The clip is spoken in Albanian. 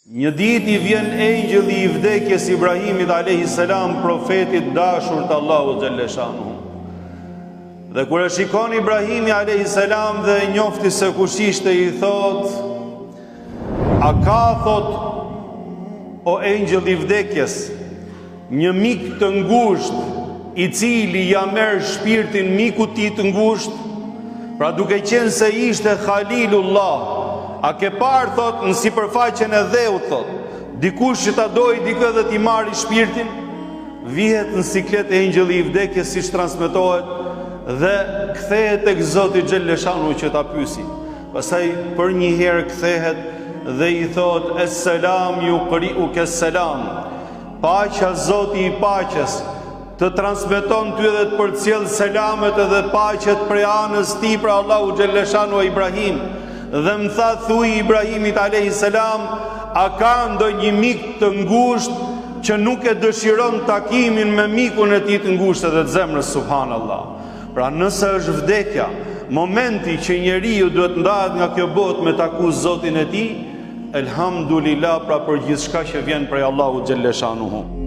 Një ditë i vjen engjëlli i vdekjes Ibrahimit a.s. profetit dashur të Allahu xhalleshanu. Dhe kur e shikon Ibrahimi a.s. dhe njofti se kush ishte, i thot: a ka, thot, o engjëll i vdekjes, një mik të ngushtë i cili ja merr shpirtin mikut ti të ngushtë? Pra duke qenë se ishte Khalilullah, a ke parë, thot, në sipërfaqen e dheut, thot, dikush që ta doj dikë dhe t'i marri shpirtin? Vihet në siklet e engjëlli i vdekjes, siç transmetohet, dhe kthehet tek Zoti xhalleshanu që ta pyesi. Pastaj për një herë kthehet dhe i thot: "Es-selam yuqri'uka es-selam." Paqja, Zoti i paqes, të transmeton ty dhe të përcjell selamet edhe paqet prej anës ti për Allahu xhalleshanu e Ibrahim. Dhe më tha, thuj Ibrahimit a.s. a ka ndonjë mik të ngushtë që nuk e dëshiron takimin me mikun e tij të ngushtë dhe të zemrës? Subhanallah. Pra nëse është vdekja momenti që njeriu duhet ndahet nga kjo botë me taku Zotin e tij, elhamdulillah, pra për gjithçka që vjen prej Allahu xhalleshanuhu.